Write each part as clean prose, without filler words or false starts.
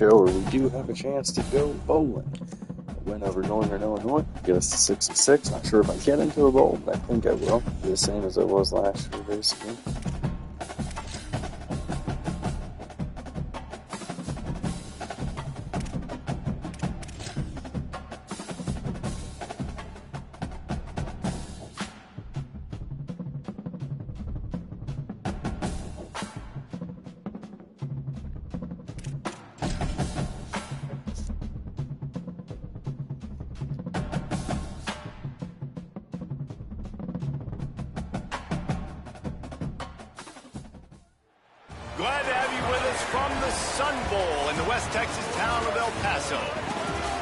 Where we do have a chance to go bowling. A win over Northern Illinois, get us to 6-6. Not sure if I get into a bowl, but I think I will. The same as it was last year, basically. Glad to have you with us from the Sun Bowl in the West Texas town of El Paso.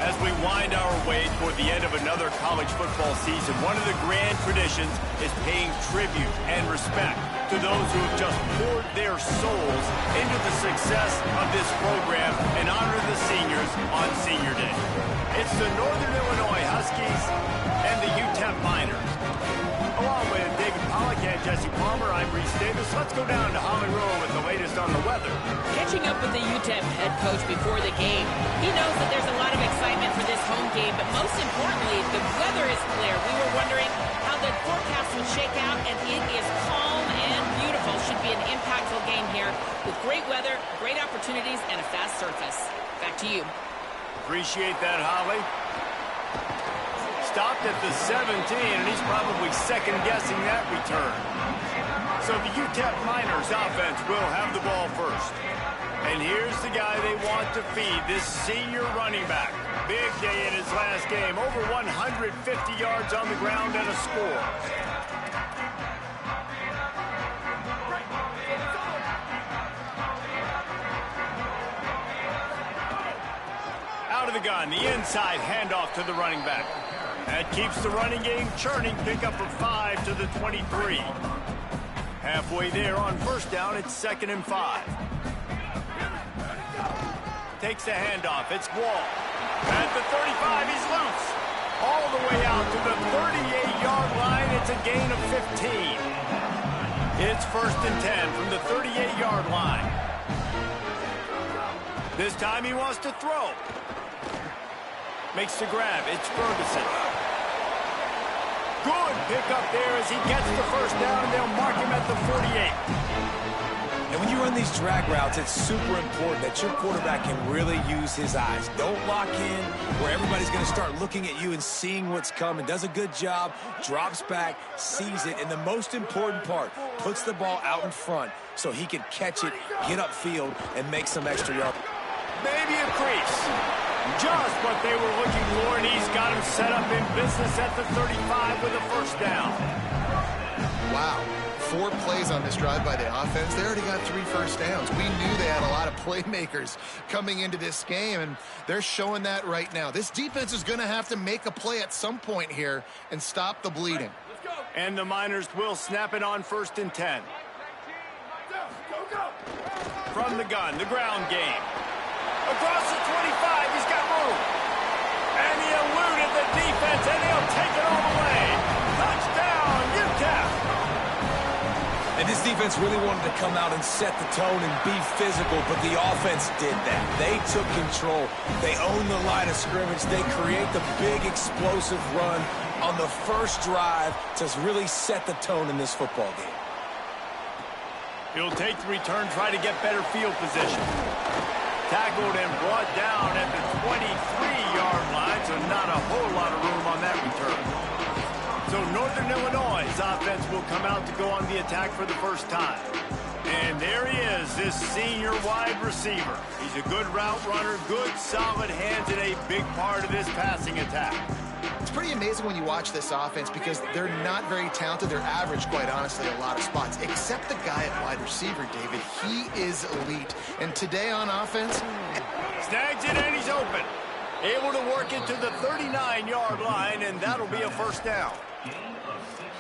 As we wind our way toward the end of another college football season, one of the grand traditions is paying tribute and respect to those who have just poured their souls into the success of this program and honor the seniors on Senior Day. It's the Northern Illinois Huskies and the UTEP Miners. Along with David Pollack and Jesse Palmer, I'm Reese Davis. Let's go down to Hollywood with the latest on the weather. Catching up with the UTEP head coach before the game, he knows that there's a lot of excitement for this home game, but most importantly, the weather is clear. We were wondering how the forecast would shake out, and it is calm and beautiful. Should be an impactful game here with great weather, great opportunities, and a fast surface. Back to you. Appreciate that, Holly. Stopped at the 17, and he's probably second-guessing that return. So the UTEP Miners offense will have the ball first. And here's the guy they want to feed, this senior running back. Big day in his last game, over 150 yards on the ground and a score. Out of the gun, the inside handoff to the running back. That keeps the running game churning. Pickup of 5 to the 23. Halfway there on first down, it's 2nd and 5. Takes the handoff. It's Wall. At the 35, he's loose. All the way out to the 38-yard line. It's a gain of 15. It's 1st and 10 from the 38-yard line. This time he wants to throw. Makes the grab. It's Ferguson. Good pickup there as he gets the first down, and they'll mark him at the 48. And when you run these drag routes, it's super important that your quarterback can really use his eyes. Don't lock in where everybody's going to start looking at you and seeing what's coming. Does a good job, drops back, sees it, and the most important part, puts the ball out in front so he can catch it, get upfield, and make some extra yards. Maybe a crease. Just what they were looking for, and he's got him set up in business at the 35 with a first down. Wow. 4 plays on this drive by the offense. They already got 3 first downs. We knew they had a lot of playmakers coming into this game, and they're showing that right now. This defense is going to have to make a play at some point here and stop the bleeding. And the Miners will snap it on 1st and 10. From the gun, the ground game. Across the 25, he's got room. And he eluded the defense, and he'll take it all the way. Touchdown, UTEP. And this defense really wanted to come out and set the tone and be physical, but the offense did that. They took control. They owned the line of scrimmage. They create the big explosive run on the first drive to really set the tone in this football game. He'll take the return, try to get better field position. Tackled and brought down at the 23-yard line, so not a whole lot of room on that return. So Northern Illinois' offense will come out to go on the attack for the first time. And there he is, this senior wide receiver. He's a good route runner, good solid hands, and a big part of this passing attack. It's pretty amazing when you watch this offense because they're not very talented. They're average, quite honestly, a lot of spots, except the guy at wide receiver, David. He is elite. And today on offense... Snags it, and he's open. Able to work it to the 39-yard line, and that'll be a first down.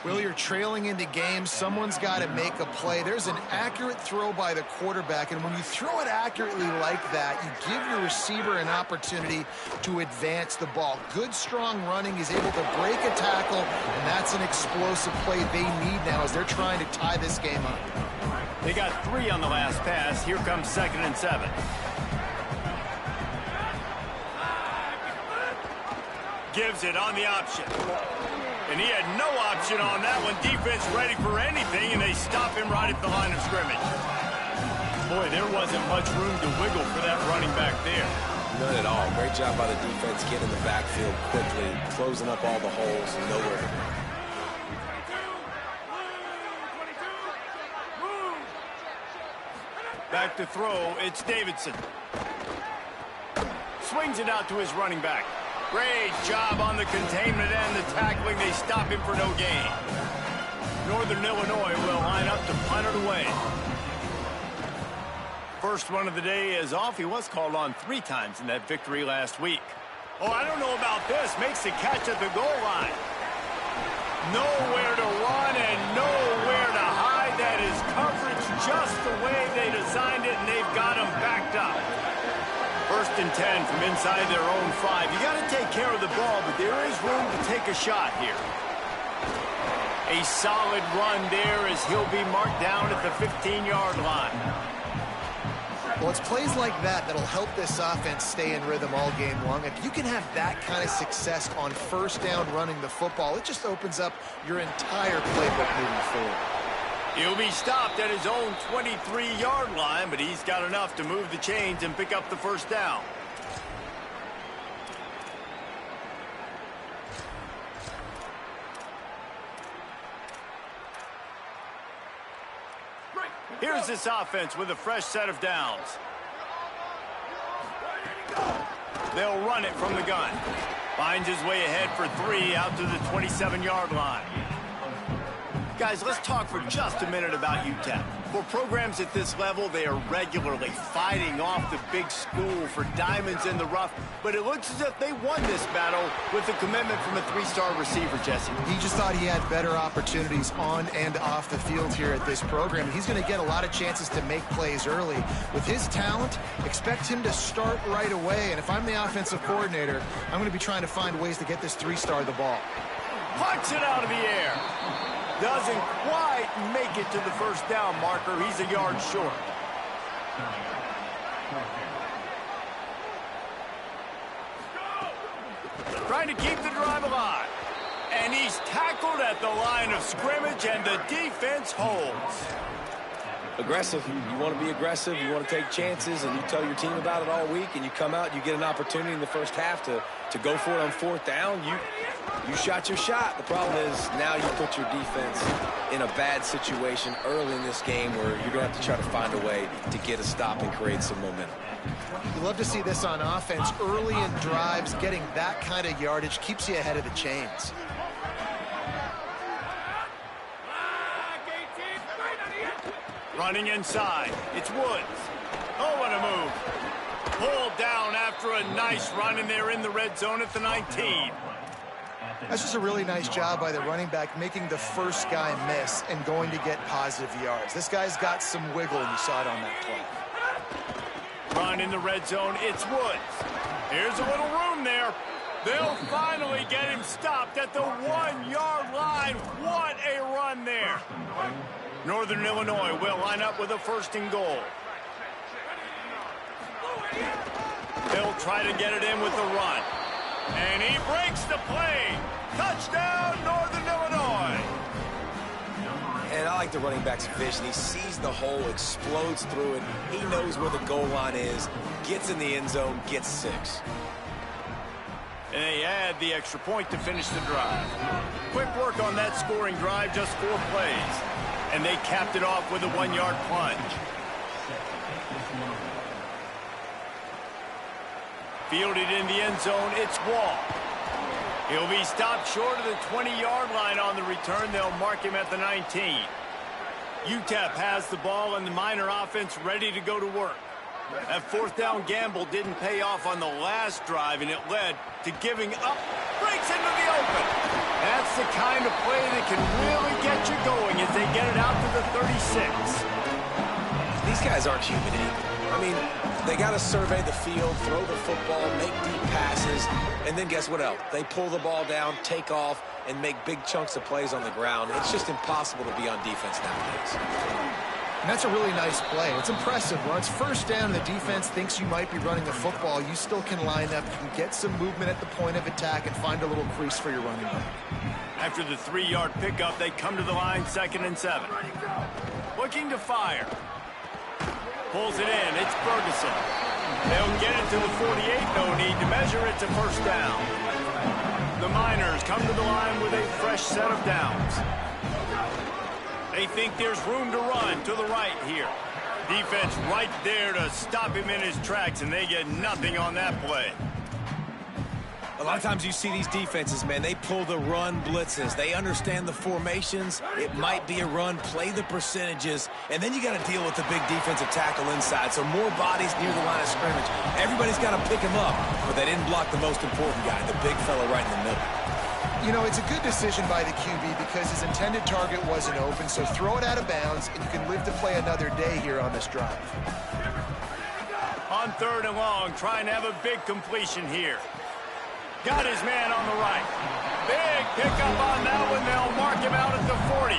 Well, you're trailing into games. Someone's got to make a play. There's an accurate throw by the quarterback, and when you throw it accurately like that, you give your receiver an opportunity to advance the ball. Good, strong running. He's able to break a tackle, and that's an explosive play they need now as they're trying to tie this game up. They got 3 on the last pass. Here comes 2nd and 7. gives it on the option. And he had no option on that one. Defense ready for anything, and they stop him right at the line of scrimmage. Boy, there wasn't much room to wiggle for that running back there. None at all. Great job by the defense getting in the backfield quickly, closing up all the holes, nowhere to go. Back to throw, it's Davidson. Swings it out to his running back. Great job on the containment and the tackling. They stop him for no gain. Northern Illinois will line up to punt it away. First one of the day is off. He was called on 3 times in that victory last week. Oh, I don't know about this. Makes the catch at the goal line. Nowhere to run and nowhere to hide. That is coverage just the way they designed it, and they've got him backed up. First and 10 from inside their own 5. You got to take care of the ball, but there is room to take a shot here. A solid run there as he'll be marked down at the 15-yard line. Well, it's plays like that that'll help this offense stay in rhythm all game long. If you can have that kind of success on first down running the football, it just opens up your entire playbook moving forward. He'll be stopped at his own 23-yard line, but he's got enough to move the chains and pick up the first down. Here's this offense with a fresh set of downs. They'll run it from the gun. Finds his way ahead for 3 out to the 27-yard line. Guys, let's talk for just a minute about UTEP. For programs at this level, they are regularly fighting off the big school for diamonds in the rough, but it looks as if they won this battle with the commitment from a 3-star receiver, Jesse. He just thought he had better opportunities on and off the field here at this program. He's going to get a lot of chances to make plays early. With his talent, expect him to start right away, and if I'm the offensive coordinator, I'm going to be trying to find ways to get this 3-star the ball. Punch it out of the air. Doesn't quite make it to the first down marker. He's a yard short. Trying to keep the drive alive. And he's tackled at the line of scrimmage, and the defense holds. Aggressive. You want to be aggressive. You want to take chances, and you tell your team about it all week, and you come out, you get an opportunity in the first half to go for it on 4th down. You shot your shot. The problem is now you put your defense in a bad situation early in this game where you're going to have to try to find a way to get a stop and create some momentum. You love to see this on offense. Early in drives, getting that kind of yardage keeps you ahead of the chains. Running inside, it's Woods. Oh, what a move. Pulled down after a nice run, and they're in the red zone at the 19. That's just a really nice job by the running back, making the first guy miss and going to get positive yards. This guy's got some wiggle, and you saw it on that play. Run in the red zone, it's Woods. Here's a little room there. They'll finally get him stopped at the 1-yard line. What a run there. Northern Illinois will line up with a 1st and goal. They'll try to get it in with the run. And he breaks the play. Touchdown, Northern Illinois. And I like the running back's vision. He sees the hole, explodes through it. He knows where the goal line is, gets in the end zone, gets 6. And they add the extra point to finish the drive. Quick work on that scoring drive, just 4 plays. And they capped it off with a 1-yard plunge. Fielded in the end zone, it's Wall. He'll be stopped short of the 20-yard line on the return. They'll mark him at the 19. UTEP has the ball and the Miner offense ready to go to work. That 4th down gamble didn't pay off on the last drive, and it led to giving up. Breaks into the open. That's the kind of play that can really get you going as they get it out to the 36. These guys aren't human either. I mean, they got to survey the field, throw the football, make deep passes, and then guess what else? They pull the ball down, take off, and make big chunks of plays on the ground. It's just impossible to be on defense nowadays. And that's a really nice play. It's impressive. When it's first down and the defense thinks you might be running the football, you still can line up. You can get some movement at the point of attack and find a little crease for your running back. After the 3-yard pickup, they come to the line, 2nd and 7. Looking to fire. Pulls it in. It's Ferguson. They'll get it to the 48. No need to measure it to first down. The Miners come to the line with a fresh set of downs. They think there's room to run to the right here. Defense right there to stop him in his tracks, and they get nothing on that play. A lot of times you see these defenses, man, they pull the run blitzes. They understand the formations. It might be a run, play the percentages, and then you got to deal with the big defensive tackle inside. So more bodies near the line of scrimmage. Everybody's got to pick him up, but they didn't block the most important guy, the big fella right in the middle. You know, it's a good decision by the QB because his intended target wasn't open, so throw it out of bounds, and you can live to play another day here on this drive. On 3rd and long, trying to have a big completion here. Got his man on the right. Big pickup on that one. They'll mark him out at the 40.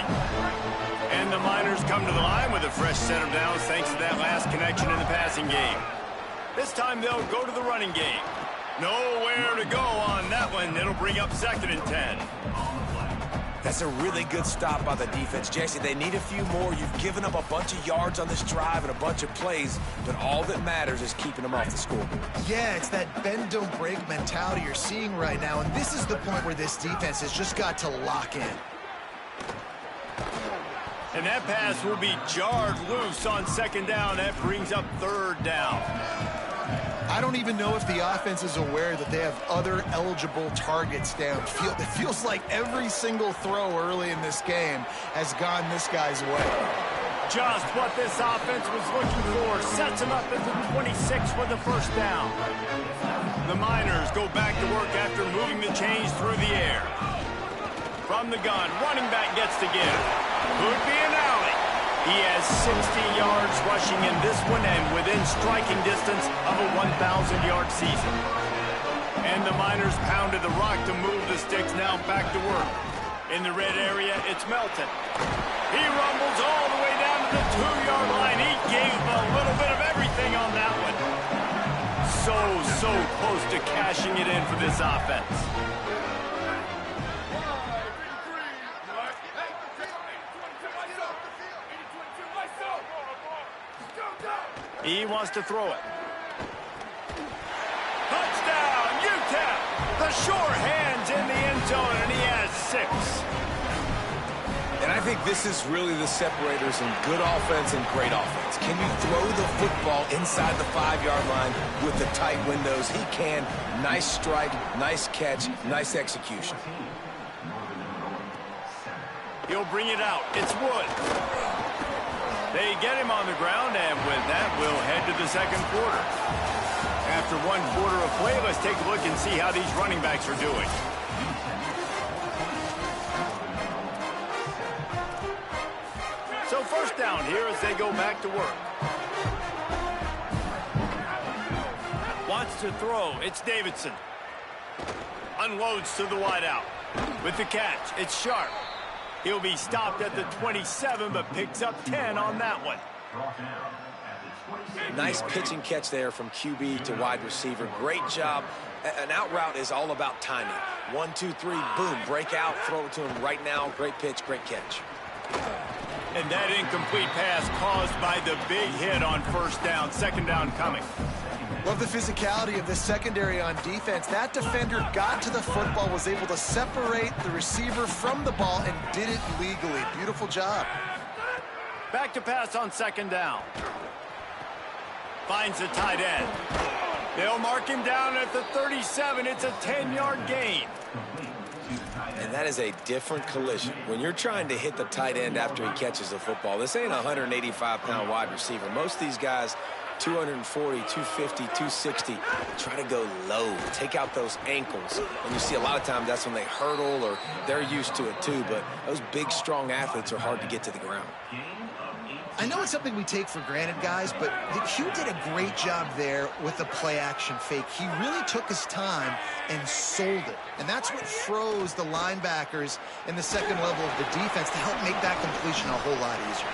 And the Miners come to the line with a fresh set of downs thanks to that last connection in the passing game. This time they'll go to the running game. Nowhere to go on that one. It'll bring up 2nd and 10. That's a really good stop by the defense. Jesse, they need a few more. You've given up a bunch of yards on this drive and a bunch of plays, but all that matters is keeping them off the scoreboard. Yeah, it's that bend, don't break mentality you're seeing right now, and this is the point where this defense has just got to lock in. And that pass will be jarred loose on 2nd down. That brings up 3rd down. I don't even know if the offense is aware that they have other eligible targets downfield. It feels like every single throw early in this game has gone this guy's way. Just what this offense was looking for. Sets him up at the 26 with the first down. The Miners go back to work after moving the chains through the air. From the gun, running back gets to give. Could be an alley. He has 60 yards rushing in this one and within striking distance of a 1,000-yard season. And the Miners pounded the rock to move the sticks, now back to work. In the red area, it's Melton. He rumbles all the way down to the 2-yard line. He gave a little bit of everything on that one. So close to cashing it in for this offense. He wants to throw it. Touchdown, UTEP! The sure hands in the end zone, and he has 6. And I think this is really the separators in good offense and great offense. Can you throw the football inside the 5-yard line with the tight windows? He can. Nice strike, nice catch, nice execution. He'll bring it out. It's Wood. They get him on the ground, and with that, we'll head to the 2nd quarter. After 1 quarter of play, let's take a look and see how these running backs are doing. So 1st down here as they go back to work. Wants to throw. It's Davidson. Unloads to the wideout. With the catch, it's Sharp. He'll be stopped at the 27, but picks up 10 on that one. Nice pitch and catch there from QB to wide receiver. Great job. An out route is all about timing. 1, 2, 3, boom, break out, throw it to him right now. Great pitch, great catch. And that incomplete pass caused by the big hit on 1st down. 2nd down coming. Love the physicality of the secondary on defense. That defender got to the football, was able to separate the receiver from the ball, and did it legally. Beautiful job. Back to pass on 2nd down. Finds the tight end. They'll mark him down at the 37. It's a 10-yard gain. And that is a different collision. When you're trying to hit the tight end after he catches the football, this ain't a 185-pound wide receiver. Most of these guys, 240, 250, 260, try to go low, take out those ankles. And you see a lot of times that's when they hurdle, or they're used to it too, but those big, strong athletes are hard to get to the ground. I know it's something we take for granted, guys, but the Q did a great job there with the play-action fake. He really took his time and sold it. And that's what froze the linebackers in the 2nd level of the defense to help make that completion a whole lot easier.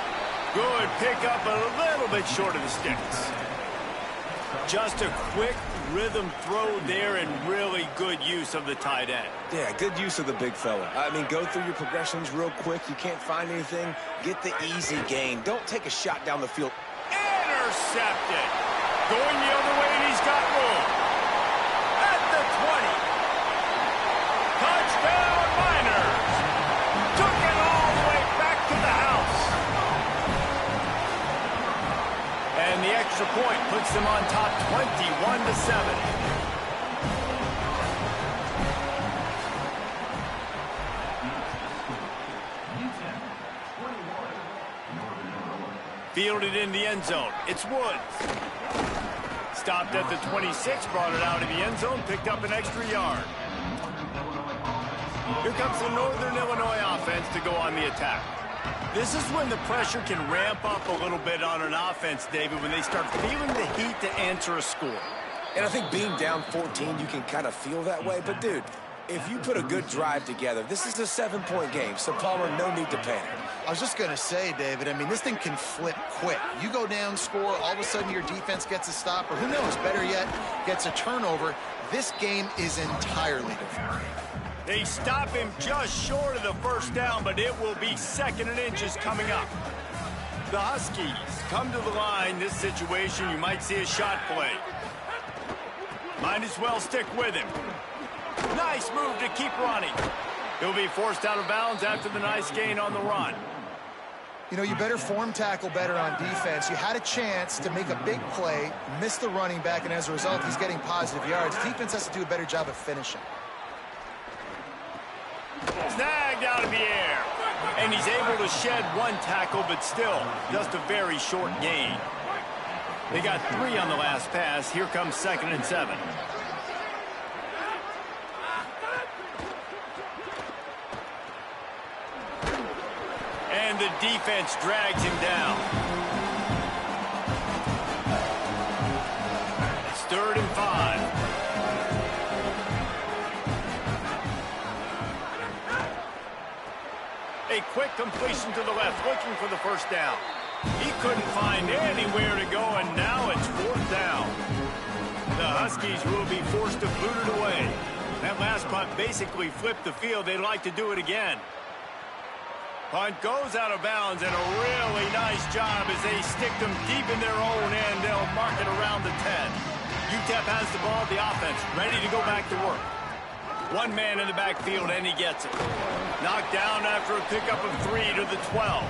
Good pickup, but a little bit short of the sticks. Just a quick rhythm throw there and really good use of the tight end. Yeah, good use of the big fella. I mean, go through your progressions real quick. You can't find anything. Get the easy gain. Don't take a shot down the field. Intercepted. Going the other way, and he's got room. At the 20. Touchdown, Miners. Took it all the way back to the house. And the extra point puts them on top 21-7. Fielded in the end zone. It's Woods. Stopped at the 26, brought it out of the end zone, picked up an extra yard. Here comes the Northern Illinois offense to go on the attack. This is when the pressure can ramp up a little bit on an offense, David, when they start feeling the heat to answer a score. And I think being down 14, you can kind of feel that way. But, dude, if you put a good drive together, this is a 7-point game, so Palmer, no need to panic. I was just going to say, David, I mean, this thing can flip quick. You go down, score, all of a sudden your defense gets a stop, or who knows, better yet, gets a turnover. This game is entirely different. They stop him just short of the first down, but it will be 2nd and inches coming up. The Huskies come to the line. This situation, you might see a shot play. Might as well stick with him. Nice move to keep running. He'll be forced out of bounds after the nice gain on the run. You know, you better form tackle better on defense. You had a chance to make a big play, miss the running back, and as a result, he's getting positive yards. Defense has to do a better job of finishing. Snagged out of the air. And he's able to shed one tackle, but still, just a very short gain. They got 3 on the last pass. Here comes 2nd and 7. And the defense drags him down. It's 3rd and 5. A quick completion to the left, looking for the first down. He couldn't find anywhere to go, and now it's 4th down. The Huskies will be forced to boot it away. That last punt basically flipped the field. They'd like to do it again. Punt goes out of bounds, and a really nice job as they stick them deep in their own end. They'll mark it around the 10. UTEP has the ball, the offense ready to go back to work. One man in the backfield, and he gets it. Knocked down after a pickup of 3 to the 12.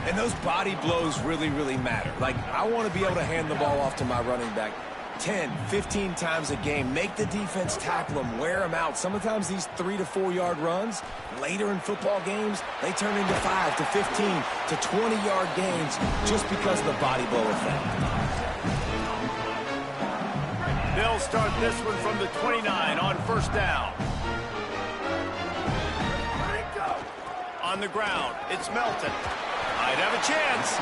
And those body blows really, really matter. Like, I want to be able to hand the ball off to my running back 10, 15 times a game. Make the defense tackle them, wear them out. Sometimes these 3 to 4 yard runs, later in football games, they turn into 5 to 15 to 20 yard gains just because of the body blow effect. They'll start this one from the 29 on 1st down. On the ground, it's Melton. Might have a chance.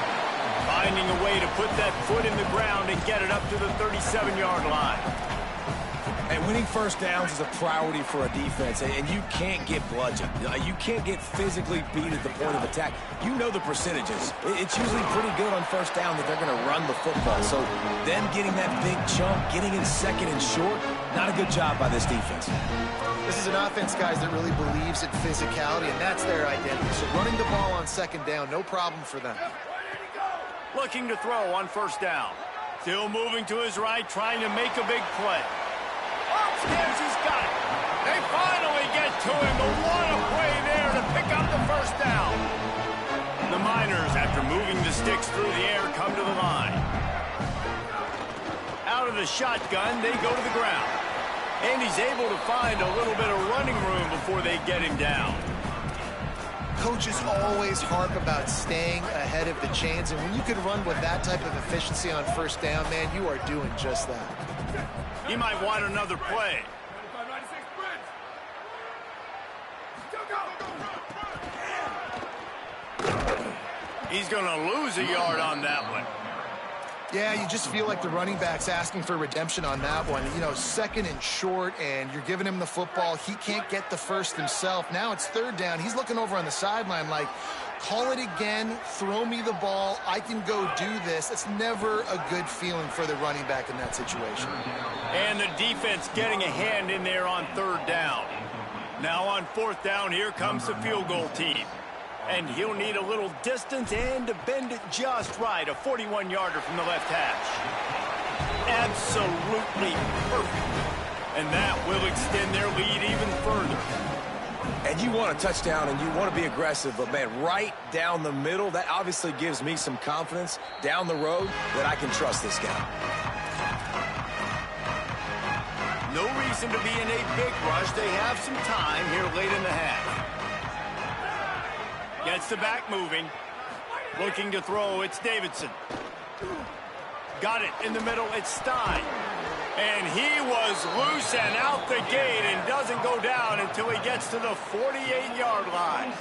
Finding a way to put that foot in the ground and get it up to the 37-yard line. And winning first downs is a priority for a defense, and you can't get bludgeoned. You can't get physically beat at the point of attack. You know the percentages. It's usually pretty good on first down that they're going to run the football. So them getting that big chunk, getting in 2nd and short, not a good job by this defense. This is an offense, guys, that really believes in physicality, and that's their identity. So running the ball on 2nd down, no problem for them. Looking to throw on 1st down. Still moving to his right, trying to make a big play. Upstairs, he's got it. They finally get to him, but what a play there to pick up the 1st down. The Miners, after moving the sticks through the air, come to the line. Out of the shotgun, they go to the ground. And he's able to find a little bit of running room before they get him down. Coaches always harp about staying ahead of the chains, and when you can run with that type of efficiency on 1st down, man, you are doing just that. He might want another play. He's going to lose a yard on that one. Yeah, you just feel like the running back's asking for redemption on that one. You know, 2nd and short, and you're giving him the football. He can't get the first himself. Now it's 3rd down. He's looking over on the sideline like, call it again, throw me the ball, I can go do this. It's never a good feeling for the running back in that situation. And the defense getting a hand in there on 3rd down. Now on 4th down, here comes the field goal team. And he'll need a little distance and to bend it just right. A 41-yarder from the left hash. Absolutely perfect. And that will extend their lead even further. And you want a touchdown and you want to be aggressive, but, man, right down the middle, that obviously gives me some confidence down the road that I can trust this guy. No reason to be in a big rush. They have some time here late in the half. Gets the back moving. Looking to throw, it's Davidson. Got it in the middle, it's Stein. And he was loose and out the gate and doesn't go down until he gets to the 48-yard line.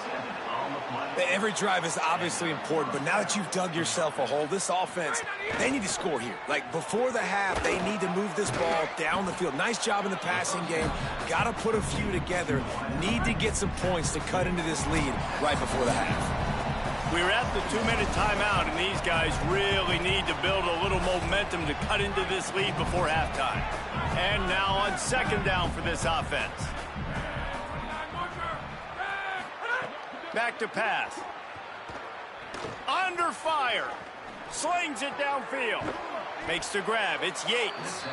Every drive is obviously important, but now that you've dug yourself a hole, this offense, they need to score here. Like, before the half, they need to move this ball down the field. Nice job in the passing game. Got to put a few together. Need to get some points to cut into this lead right before the half. We're at the 2-minute timeout, and these guys really need to build a little momentum to cut into this lead before halftime. And now on 2nd down for this offense. Back to pass. Under fire. Slings it downfield. Makes the grab. It's Yates.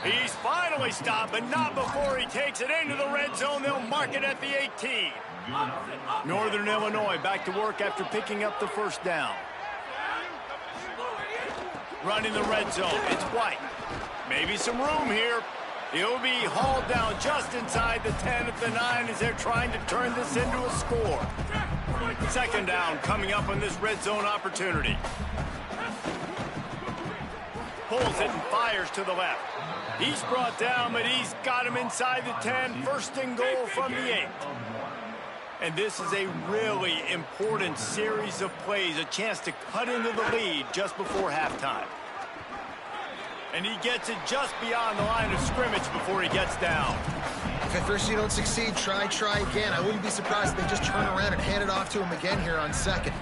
He's finally stopped, but not before he takes it into the red zone. They'll mark it at the 18. Northern Illinois back to work after picking up the 1st down. Running the red zone. It's White. Maybe some room here. He'll be hauled down just inside the 10 at the 9 as they're trying to turn this into a score. 2nd down coming up on this red zone opportunity. Pulls it and fires to the left. He's brought down, but he's got him inside the 10. 1st and goal from the 8. And this is a really important series of plays, a chance to cut into the lead just before halftime. And he gets it just beyond the line of scrimmage before he gets down. If at first you don't succeed, try again. I wouldn't be surprised if they just turn around and hand it off to him again here on 2nd.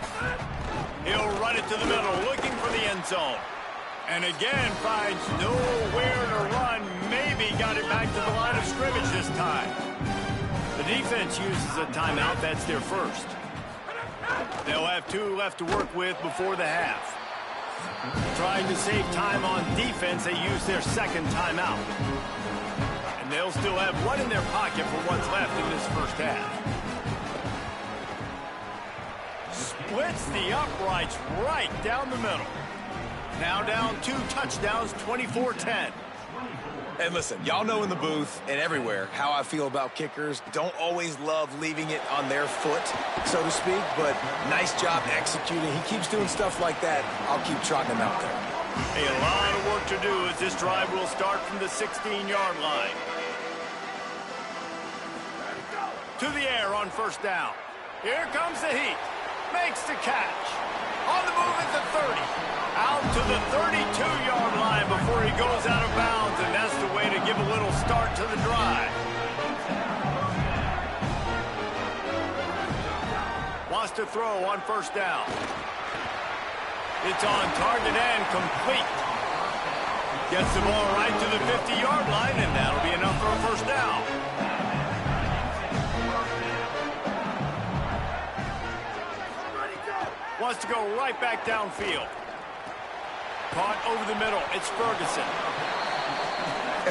He'll run it to the middle, looking for the end zone. And again, finds nowhere to run. Maybe got it back to the line of scrimmage this time. The defense uses a timeout. That's their 1st. They'll have 2 left to work with before the half. Trying to save time on defense, they use their 2nd timeout. And they'll still have 1 in their pocket for what's left in this 1st half. Splits the uprights right down the middle. Now down 2 touchdowns, 24-10. And listen, y'all know in the booth and everywhere how I feel about kickers. Don't always love leaving it on their foot, so to speak, but nice job executing. He keeps doing stuff like that. I'll keep trotting him out there. A lot of work to do as this drive will start from the 16-yard line. To the air on 1st down. Here comes the heat. Makes the catch. On the move at the 30. Out to the 32-yard line before he goes out of bounds, and that's the way to give a little start to the drive. Wants to throw on 1st down. It's on target and complete. Gets the ball right to the 50-yard line, and that'll be enough for a 1st down. Wants to go right back downfield. Caught over the middle. It's Ferguson.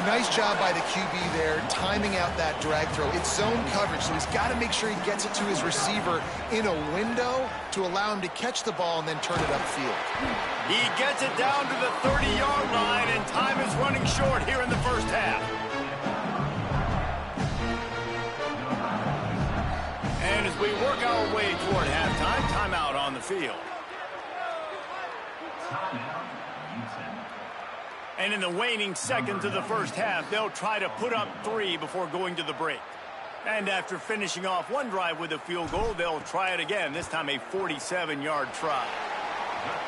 A nice job by the QB there, timing out that drag throw. It's zone coverage, so he's got to make sure he gets it to his receiver in a window to allow him to catch the ball and then turn it upfield. He gets it down to the 30-yard line, and time is running short here in the 1st half. And as we work our way toward halftime, timeout on the field. And in the waning seconds of the 1st half, they'll try to put up 3 before going to the break. And after finishing off one drive with a field goal, they'll try it again, this time a 47-yard try.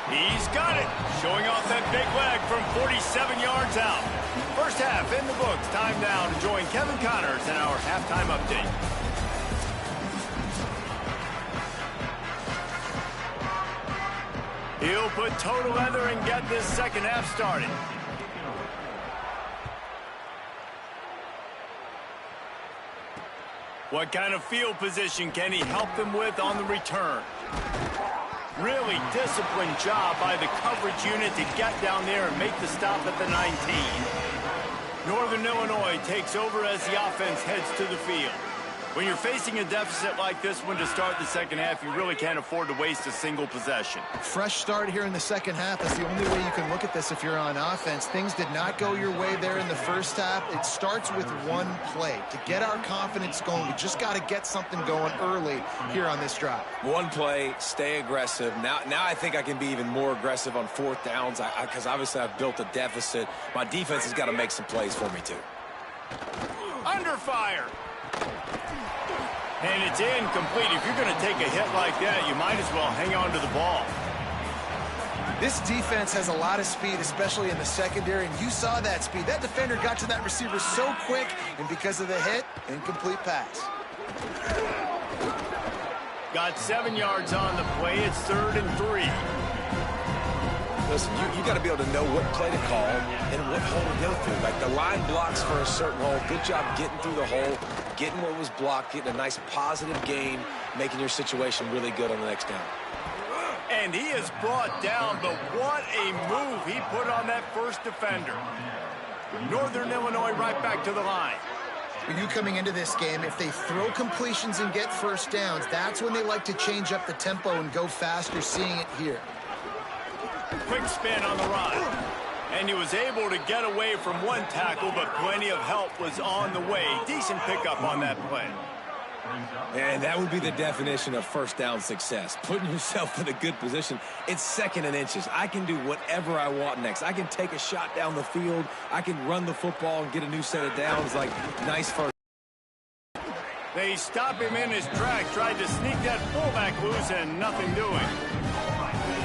He's got it, showing off that big leg from 47 yards out. First half in the books. Time now to join Kevin Connors in our halftime update. He'll put total leather and get this second half started. What kind of field position can he help them with on the return? Really disciplined job by the coverage unit to get down there and make the stop at the 19. Northern Illinois takes over as the offense heads to the field. When you're facing a deficit like this one to start the second half, you really can't afford to waste a single possession. Fresh start here in the second half. That's the only way you can look at this if you're on offense. Things did not go your way there in the first half. It starts with one play. To get our confidence going, we just got to get something going early here on this drive. One play, stay aggressive. Now I think I can be even more aggressive on fourth downs because obviously I've built a deficit. My defense has got to make some plays for me too. Under fire. And it's incomplete. If you're going to take a hit like that, you might as well hang on to the ball. This defense has a lot of speed, especially in the secondary, and you saw that speed. That defender got to that receiver so quick, and because of the hit, incomplete pass. Got 7 yards on the play. It's 3rd and 3. Listen, you got to be able to know what play to call and what hole to go through. Like the line blocks for a certain hole. Good job getting through the hole, getting what was blocked, getting a nice positive gain, making your situation really good on the next down. And he is brought down, but what a move he put on that first defender. Northern Illinois right back to the line. For you coming into this game, if they throw completions and get first downs, that's when they like to change up the tempo and go faster, seeing it here. Quick spin on the run. And he was able to get away from one tackle, but plenty of help was on the way. Decent pickup on that play. And that would be the definition of first down success. Putting yourself in a good position. It's 2nd and inches. I can do whatever I want next. I can take a shot down the field. I can run the football and get a new set of downs. Like, nice first. They stop him in his tracks. Tried to sneak that fullback loose and nothing doing.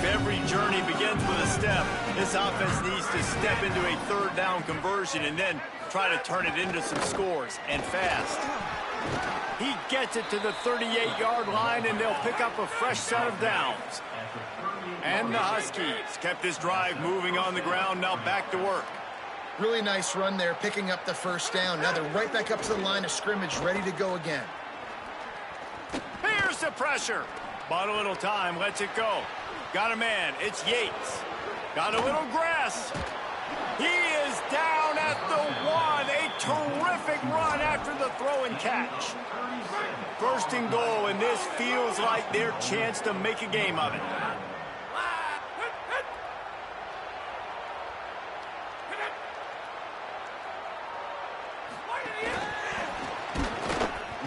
Every journey begins with a step. This offense needs to step into a 3rd down conversion and then try to turn it into some scores, and fast. He gets it to the 38-yard line, and they'll pick up a fresh set of downs. And the Huskies kept this drive moving on the ground, now back to work. Really nice run there, picking up the first down. Now they're right back up to the line of scrimmage, ready to go again. Here's the pressure. Bought a little time, lets it go. Got a man, it's Yates. Got a little grass. He is down at the 1. A terrific run after the throw and catch. 1st and goal, and this feels like their chance to make a game of it.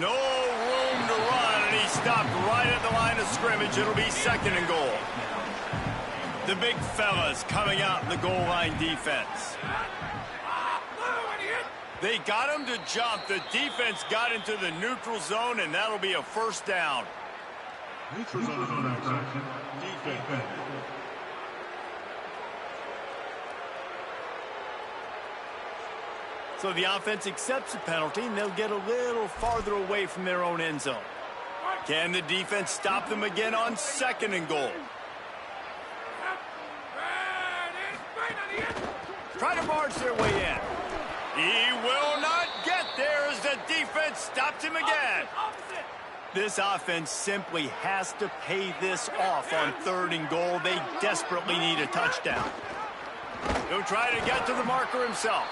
No room to run, and he stopped right at the line of scrimmage. It'll be 2nd and goal. The big fellas coming out in the goal line defense. They got him to jump. The defense got into the neutral zone, and that'll be a first down. Neutral zone action. Defense. So the offense accepts the penalty, and they'll get a little farther away from their own end zone. Can the defense stop them again on 2nd and goal? Try to barge their way in. He will not get there as the defense stops him again. This offense simply has to pay this off on 3rd and goal. They desperately need a touchdown. He'll try to get to the marker himself.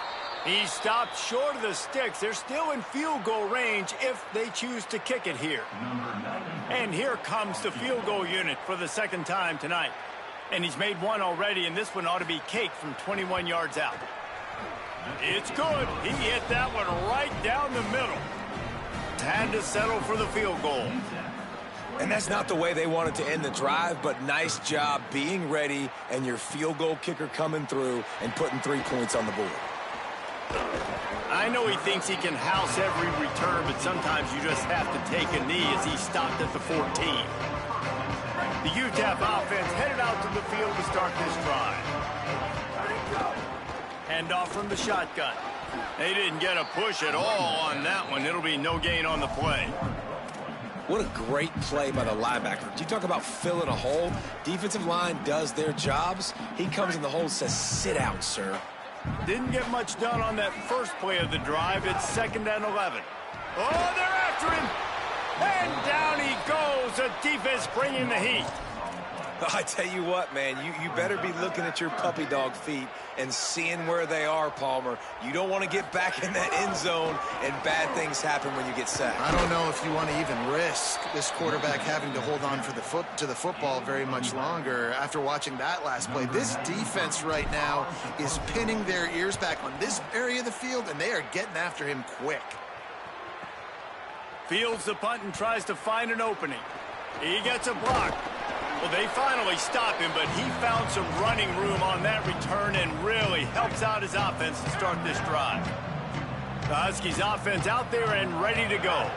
He stopped short of the sticks. They're still in field goal range if they choose to kick it here. And here comes the field goal unit for the 2nd time tonight. And he's made one already, and this one ought to be caked from 21 yards out. It's good. He hit that one right down the middle. Had to settle for the field goal. And that's not the way they wanted to end the drive, but nice job being ready and your field goal kicker coming through and putting 3 points on the board. I know he thinks he can house every return, but sometimes you just have to take a knee as he stopped at the 14. The UTEP offense headed out to the field to start this drive. Handoff from the shotgun. They didn't get a push at all on that one. It'll be no gain on the play. What a great play by the linebacker. You talk about filling a hole. Defensive line does their jobs. He comes in the hole and says, sit down, sir. Didn't get much done on that first play of the drive. It's 2nd and 11. Oh, they're after him. And down he goes. The defense bringing the heat. I tell you what, man, you better be looking at your puppy dog feet and seeing where they are, Palmer. You don't want to get back in that end zone and bad things happen when you get sacked. I don't know if you want to even risk this quarterback having to hold on for to the football very much longer after watching that last play. This defense right now is pinning their ears back on this area of the field, and they are getting after him quick. Fields the punt and tries to find an opening. He gets a block. Well, they finally stop him, but he found some running room on that return and really helps out his offense to start this drive. The Huskies offense out there and ready to go.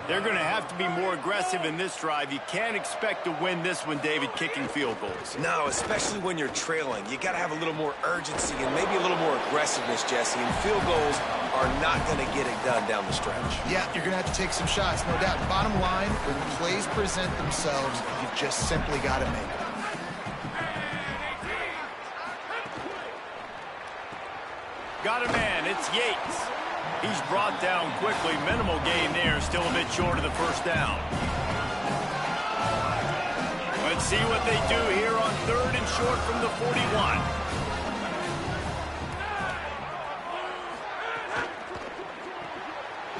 They're going to have to be more aggressive in this drive. You can't expect to win this one, David, kicking field goals. No, especially when you're trailing. You got to have a little more urgency and maybe a little more aggressiveness, Jesse. And field goals are not going to get it done down the stretch. Yeah, you're going to have to take some shots, no doubt. Bottom line, when plays present themselves, you've just simply got to make them. Got a man. It's Yates. He's brought down quickly. Minimal gain there. Still a bit short of the first down. Let's see what they do here on 3rd and short from the 41.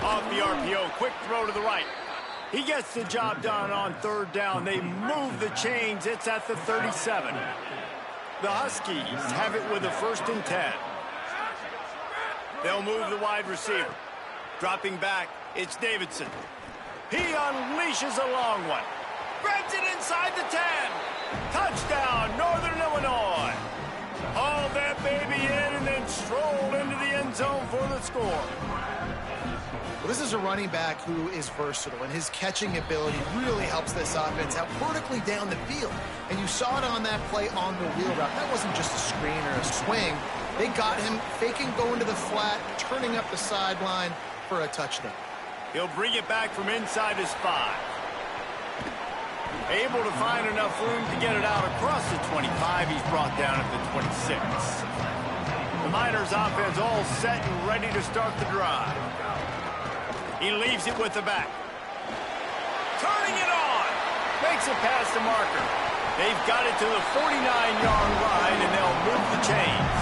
Off the RPO. Quick throw to the right. He gets the job done on 3rd down. They move the chains. It's at the 37. The Huskies have it with a 1st and 10. They'll move the wide receiver. Dropping back, it's Davidson. He unleashes a long one. Grabs it inside the 10. Touchdown, Northern Illinois. Haul that baby in and then stroll into the end zone for the score. Well, this is a running back who is versatile, and his catching ability really helps this offense out vertically down the field. And you saw it on that play on the wheel route. That wasn't just a screen or a swing. They got him faking going to the flat, turning up the sideline for a touchdown. He'll bring it back from inside his 5. Able to find enough room to get it out across the 25. He's brought down at the 26. The Miners offense all set and ready to start the drive. He leaves it with the back. Turning it on. Makes it past the marker. They've got it to the 49-yard line, and they'll move the chains.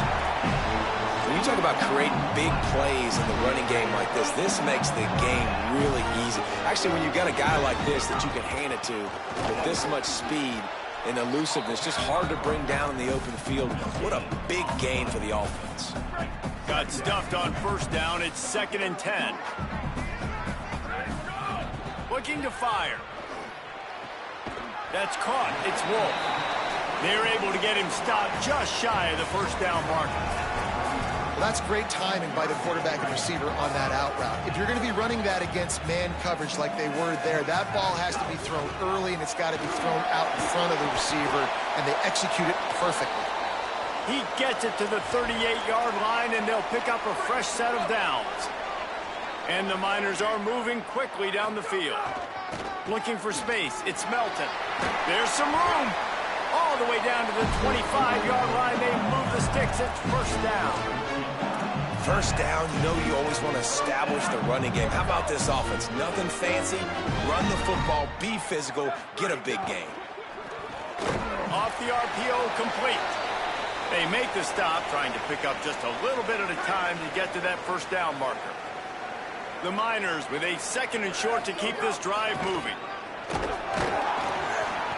When you talk about creating big plays in the running game like this makes the game really easy. Actually, when you've got a guy like this that you can hand it to with this much speed and elusiveness, just hard to bring down in the open field. What a big gain for the offense. Got stuffed on 1st down. It's 2nd and 10. Looking to fire. That's caught. It's Wolf. They're able to get him stopped just shy of the 1st down marker. Well, that's great timing by the quarterback and receiver on that out route. If you're going to be running that against man coverage like they were there, that ball has to be thrown early, and it's got to be thrown out in front of the receiver, and they execute it perfectly. He gets it to the 38-yard line, and they'll pick up a fresh set of downs. And the Miners are moving quickly down the field. Looking for space. It's Melton. There's some room. All the way down to the 25-yard line. They move the sticks. It's 1st down. 1st down, you know you always want to establish the running game. How about this offense? Nothing fancy. Run the football, be physical, get a big gain. Off the RPO, complete. They make the stop, trying to pick up just a little bit at a time to get to that 1st down marker. The Miners with a 2nd and short to keep this drive moving.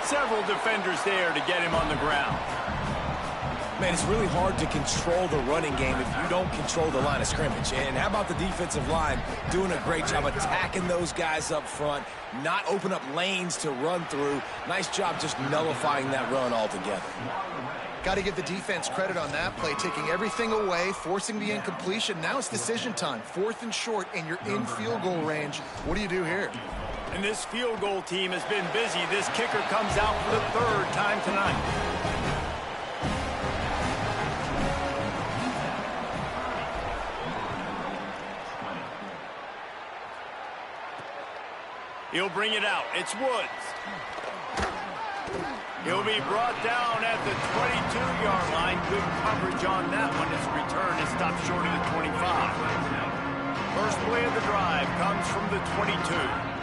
Several defenders there to get him on the ground. Man, it's really hard to control the running game if you don't control the line of scrimmage. And how about the defensive line doing a great job attacking those guys up front, not open up lanes to run through. Nice job just nullifying that run altogether. Got to give the defense credit on that play, taking everything away, forcing the incompletion. Now it's decision time. 4th and short, and you're in field goal range. What do you do here? And this field goal team has been busy. This kicker comes out for the third time tonight. He'll bring it out. It's Woods. He'll be brought down at the 22-yard line. Good coverage on that one. His return is stopped short of the 25. First play of the drive comes from the 22.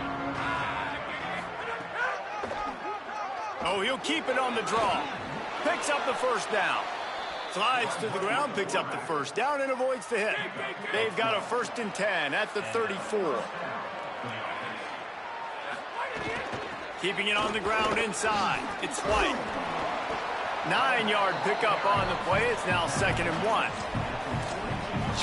Oh, he'll keep it on the draw. Picks up the first down. Slides to the ground, picks up the first down, and avoids the hit. They've got a 1st and 10 at the 34. Keeping it on the ground inside. It's White. 9-yard pickup on the play. It's now 2nd and 1.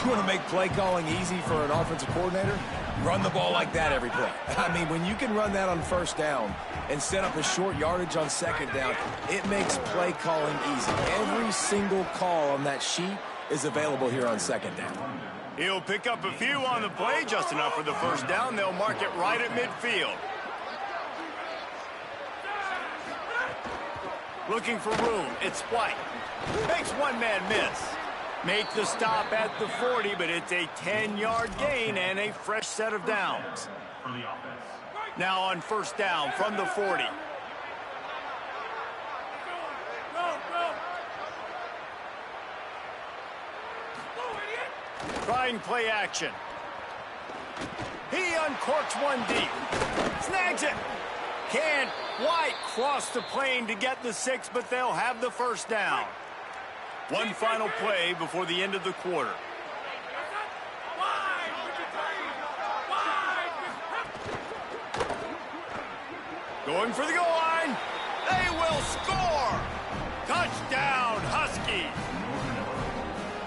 You want to make play calling easy for an offensive coordinator? Run the ball like that every play. I mean, when you can run that on 1st down and set up a short yardage on 2nd down, it makes play calling easy. Every single call on that sheet is available here on 2nd down. He'll pick up a few on the play, just enough for the 1st down. They'll mark it right at midfield. Looking for room. It's White. Makes one man miss. Make the stop at the 40, but it's a 10-yard gain and a fresh set of downs. Now on 1st down from the 40. Trying play action. He uncorks one deep. Snags it. Can White cross the plane to get the 6, but they'll have the 1st down. One final play before the end of the quarter. Going for the goal line. They will score. Touchdown, Huskies.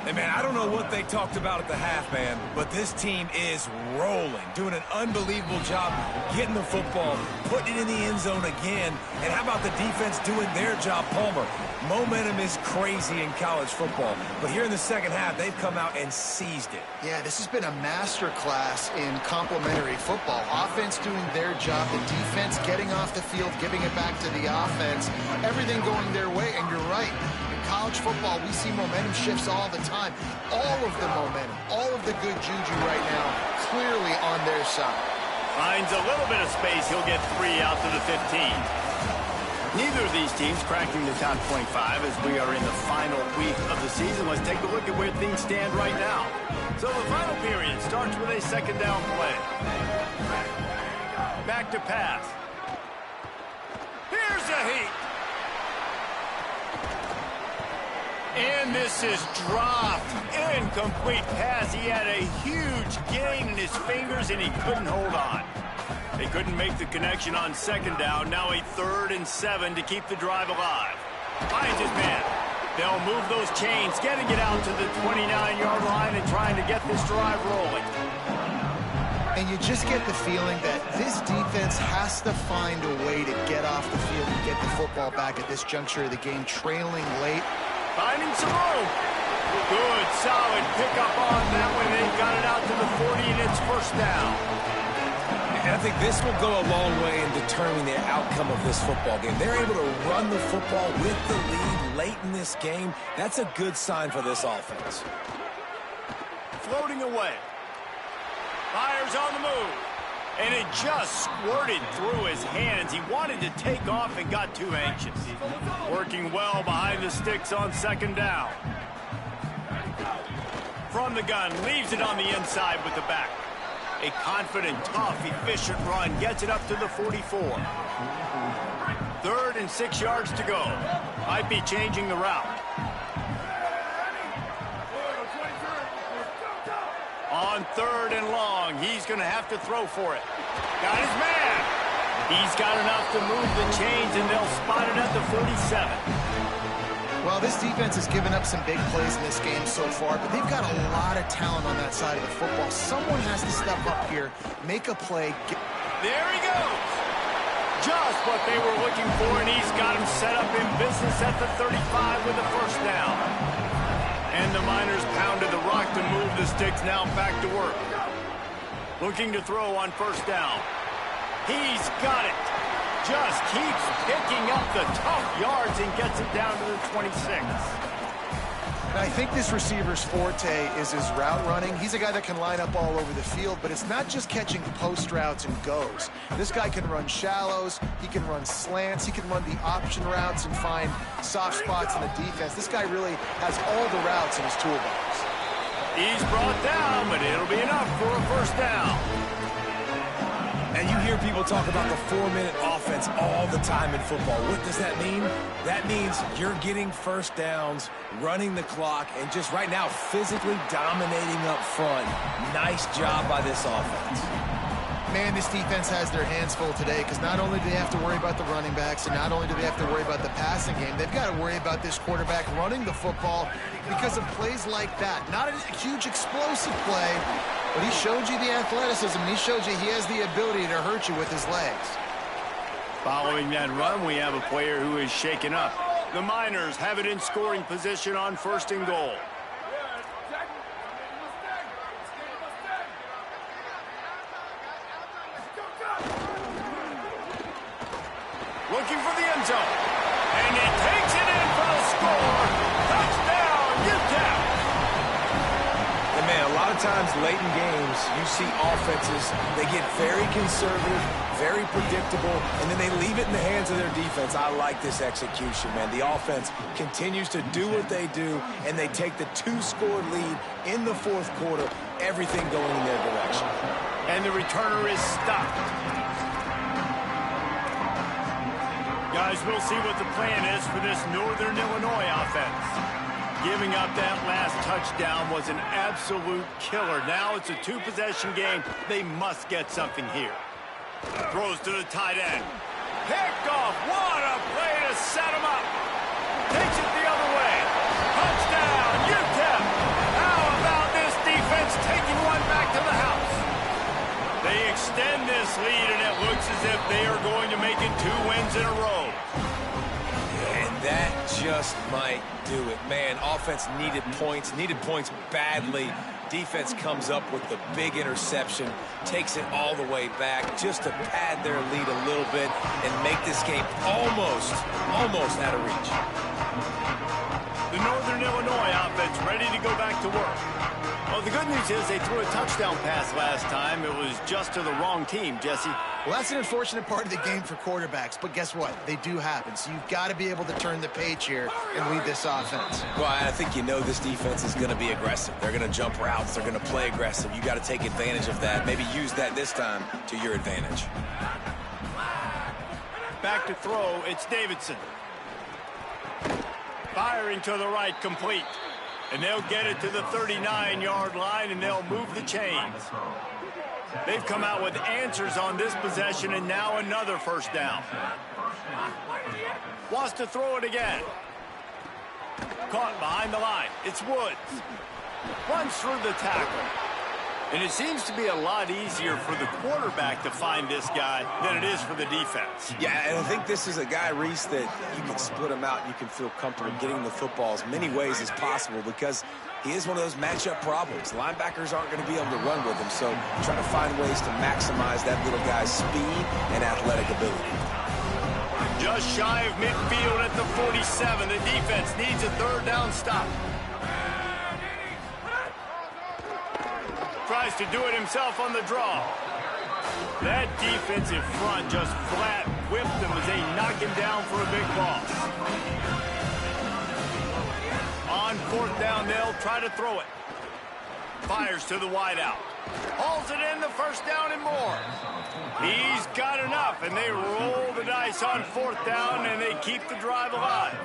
Hey, man, I don't know what they talked about at the half, man, but this team is rolling, doing an unbelievable job getting the football, putting it in the end zone again. And how about the defense doing their job, Palmer? Momentum is crazy in college football, but here in the 2nd half, they've come out and seized it. Yeah, this has been a master class in complementary football. Offense doing their job, the defense getting off the field, giving it back to the offense, everything going their way, and you're right. College football, we see momentum shifts all the time. All of the momentum, all of the good juju right now, clearly on their side. Finds a little bit of space. He'll get 3 out to the 15. Neither of these teams cracking the top 25 as we are in the final week of the season. Let's take a look at where things stand right now. So the final period starts with a 2nd down play. Back to pass. Here's a heat. And this is dropped. Incomplete pass. He had a huge gain in his fingers, and he couldn't hold on. They couldn't make the connection on 2nd down. Now a 3rd and 7 to keep the drive alive. Finds his man. They'll move those chains, getting it out to the 29-yard line and trying to get this drive rolling. And you just get the feeling that this defense has to find a way to get off the field and get the football back at this juncture of the game, trailing late. Finding some room. Good, solid pickup on that one. They've got it out to the 40, and it's 1st down. And I think this will go a long way in determining the outcome of this football game. They're able to run the football with the lead late in this game. That's a good sign for this offense. Floating away. Fires on the move. And it just squirted through his hands. He wanted to take off and got too anxious. Working well behind the sticks on 2nd down. From the gun, leaves it on the inside with the back. A confident, tough, efficient run gets it up to the 44. 3rd and 6 yards to go. Might be changing the route. On 3rd and long, he's going to have to throw for it. Got his man. He's got enough to move the chains, and they'll spot it at the 47. Well, this defense has given up some big plays in this game so far, but they've got a lot of talent on that side of the football. Someone has to step up here, make a play. There he goes. Just what they were looking for, and he's got him set up in business at the 35 with the 1st down. And the Miners pounded the rock to move the sticks, now back to work. Looking to throw on 1st down. He's got it. Just keeps picking up the tough yards and gets it down to the 26. I think this receiver's forte is his route running. He's a guy that can line up all over the field, but it's not just catching post routes and goes. This guy can run shallows, he can run slants, he can run the option routes and find soft spots in the defense. This guy really has all the routes in his toolbox. He's brought down, but it'll be enough for a first down. And you hear people talk about the 4-minute offense all the time in football. What does that mean? That means you're getting first downs, running the clock, and just right now physically dominating up front. Nice job by this offense. Man, this defense has their hands full today because not only do they have to worry about the running backs and not only do they have to worry about the passing game, they've got to worry about this quarterback running the football because of plays like that. Not a huge explosive play, but he showed you the athleticism. He showed you he has the ability to hurt you with his legs. Following that run, we have a player who is shaken up. The Miners have it in scoring position on 1st and goal. Looking for the end zone. And he takes it in for a score. Touchdown, UTEP. And man, a lot of times late in games, you see offenses, they get very conservative, very predictable, and then they leave it in the hands of their defense. I like this execution, man. The offense continues to do what they do, and they take the 2-score lead in the 4th quarter, everything going in their direction. And the returner is stopped. Guys, we'll see what the plan is for this Northern Illinois offense. Giving up that last touchdown was an absolute killer. Now it's a 2-possession game. They must get something here. Throws to the tight end. Picked off. What a play to set him up. Takes it the other way. Touchdown, UTEP. How about this defense taking one back to the house? They extend this lead, and it looks as if they are going to make it 2 wins in a row. And that just might do it. Man, offense needed points badly. Defense comes up with the big interception, takes it all the way back just to pad their lead a little bit and make this game almost out of reach. The Northern Illinois offense ready to go back to work. Well, the good news is they threw a touchdown pass last time. It was just to the wrong team, Jesse. Well, that's an unfortunate part of the game for quarterbacks, but guess what? They do happen, so you've got to be able to turn the page here and lead this offense. Well, I think you know this defense is going to be aggressive. They're going to jump routes. They're going to play aggressive. You got to take advantage of that. Maybe use that this time to your advantage. Back to throw, it's Davidson. Firing to the right, complete. And they'll get it to the 39-yard line, and they'll move the chains. They've come out with answers on this possession, and now another first down. Wants to throw it again. Caught behind the line. It's Woods. Runs through the tackle. And it seems to be a lot easier for the quarterback to find this guy than it is for the defense. Yeah, and I think this is a guy, Reese, that you can split him out and you can feel comfortable getting the football as many ways as possible because he is one of those matchup problems. Linebackers aren't going to be able to run with him, so try to find ways to maximize that little guy's speed and athletic ability. Just shy of midfield at the 47. The defense needs a 3rd down stop. Tries to do it himself on the draw. That defensive front just flat whipped him as they knock him down for a big loss. On 4th down, they'll try to throw it. Fires to the wideout. Hauls it in, the 1st down and more. He's got enough, and they roll the dice on 4th down, and they keep the drive alive.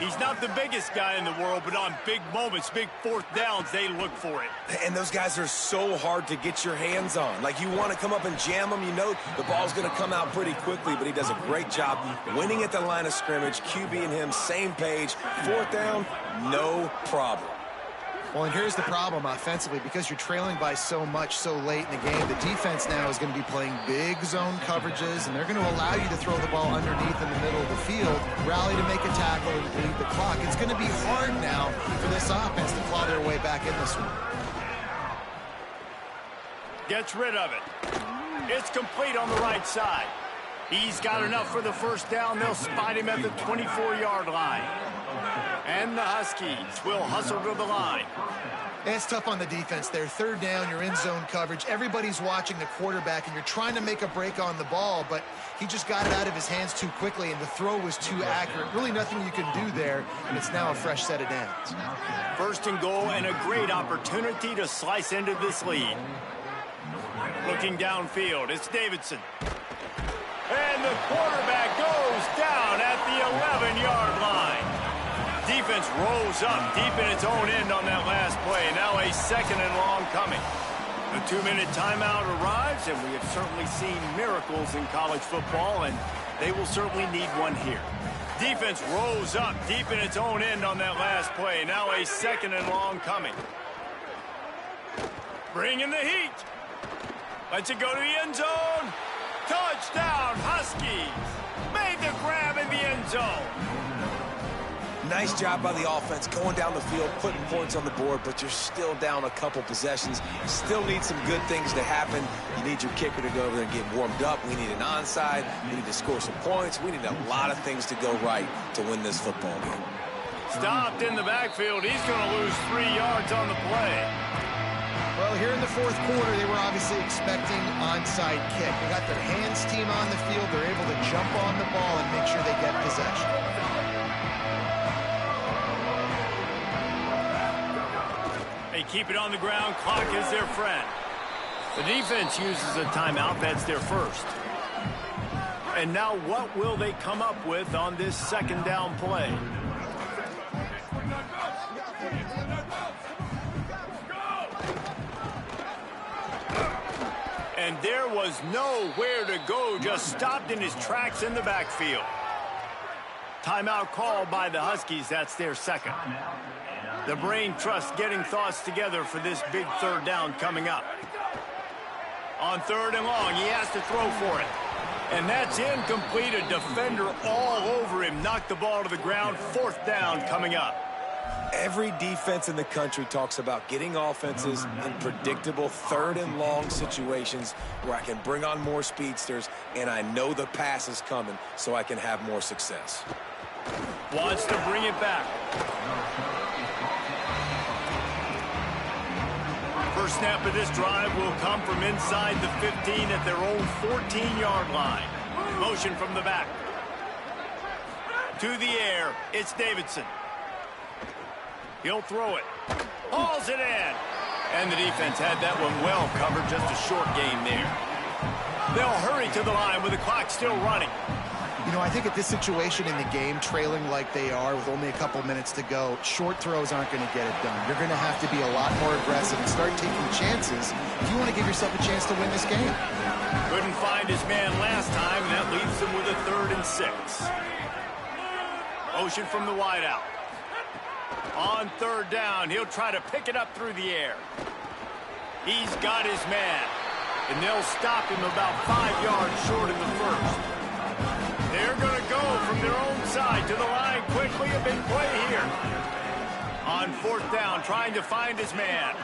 He's not the biggest guy in the world, but on big moments, big 4th downs, they look for it. And those guys are so hard to get your hands on. Like, you want to come up and jam them. You know the ball's going to come out pretty quickly, but he does a great job winning at the line of scrimmage. QB and him, same page. 4th down, no problem. Well, and here's the problem offensively. Because you're trailing by so much so late in the game, the defense now is going to be playing big zone coverages, and they're going to allow you to throw the ball underneath in the middle of the field, rally to make a tackle, and bleed the clock. It's going to be hard now for this offense to claw their way back in this one. Gets rid of it. It's complete on the right side. He's got enough for the first down. They'll spot him at the 24-yard line. And the Huskies will hustle to the line. It's tough on the defense there. Third down, you're in zone coverage. Everybody's watching the quarterback, and you're trying to make a break on the ball, but he just got it out of his hands too quickly, and the throw was too accurate. Really nothing you can do there, and it's now a fresh set of downs. First and goal, and a great opportunity to slice into this lead. Looking downfield, it's Davidson. And the quarterback goes down at the 11-yard line. Defense rolls up deep in its own end on that last play. Now a second and long coming. The 2-minute timeout arrives, and we have certainly seen miracles in college football, and they will certainly need one here. Defense rolls up deep in its own end on that last play. Now a second and long coming. Bringing the heat. Lets it go to the end zone. Touchdown, Huskies. Made the grab in the end zone. Nice job by the offense going down the field, putting points on the board, but you're still down a couple possessions. Still need some good things to happen. You need your kicker to go over there and get warmed up. We need an onside. We need to score some points. We need a lot of things to go right to win this football game. Stopped in the backfield. He's going to lose 3 yards on the play. Well, here in the fourth quarter, they were obviously expecting onside kick. They got their hands team on the field. They're able to jump on the ball and make sure they get possession. They keep it on the ground. Clock is their friend. The defense uses a timeout. That's their first. And now what will they come up with on this second down play? And there was nowhere to go. Just stopped in his tracks in the backfield. Timeout called by the Huskies. That's their second. The brain trust getting thoughts together for this big third down coming up. On third and long, he has to throw for it. And that's incomplete. A defender all over him. Knocked the ball to the ground. Fourth down coming up. Every defense in the country talks about getting offenses in predictable third and long situations where I can bring on more speedsters and I know the pass is coming so I can have more success. Wants to bring it back. First snap of this drive will come from inside the 15 at their own 14-yard line. Motion from the back. To the air, it's Davidson. He'll throw it. Hauls it in. And the defense had that one well covered. Just a short game there. They'll hurry to the line with the clock still running. You know, I think at this situation in the game, trailing like they are with only a couple minutes to go, short throws aren't going to get it done. You're going to have to be a lot more aggressive and start taking chances if you want to give yourself a chance to win this game. Couldn't find his man last time, and that leaves him with a 3rd and 6. Motion from the wideout. On third down, he'll try to pick it up through the air. He's got his man, and they'll stop him about 5 yards short in the first. They're going to go from their own side to the line quickly. A big play here. On fourth down, trying to find his man.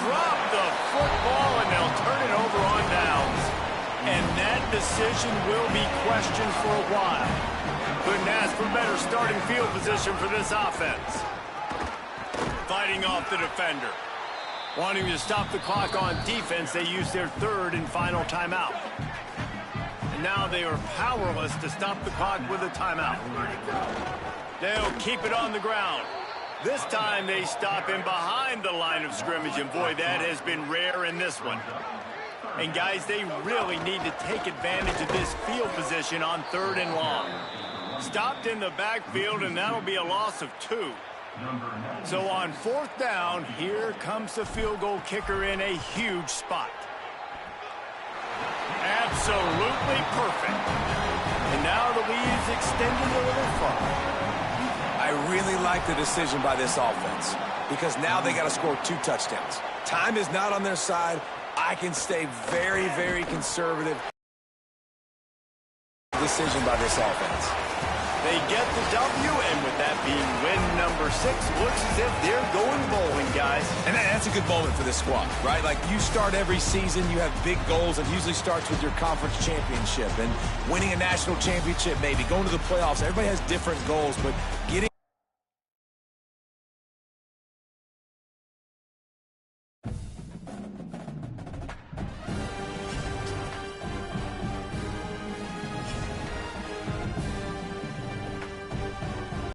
Drop the football, and they'll turn it over on downs. And that decision will be questioned for a while. Couldn't ask for better starting field position for this offense. Fighting off the defender. Wanting to stop the clock on defense, they use their 3rd and final timeout. And now they are powerless to stop the clock with a timeout. They'll keep it on the ground. This time they stop him behind the line of scrimmage, and boy, that has been rare in this one. And guys, they really need to take advantage of this field position on 3rd and long. Stopped in the backfield, and that'll be a loss of 2. So on 4th down, here comes the field goal kicker in a huge spot. Absolutely perfect. And now the lead is extended a little further. I really like the decision by this offense because now they got to score 2 touchdowns. Time is not on their side. I can stay very, very conservative. Decision by this offense. They get the W, and with that being win number 6, looks as if they're going bowling, guys. And that's a good moment for this squad, right? Like, you start every season, you have big goals. It usually starts with your conference championship and winning a national championship, maybe going to the playoffs. Everybody has different goals, but getting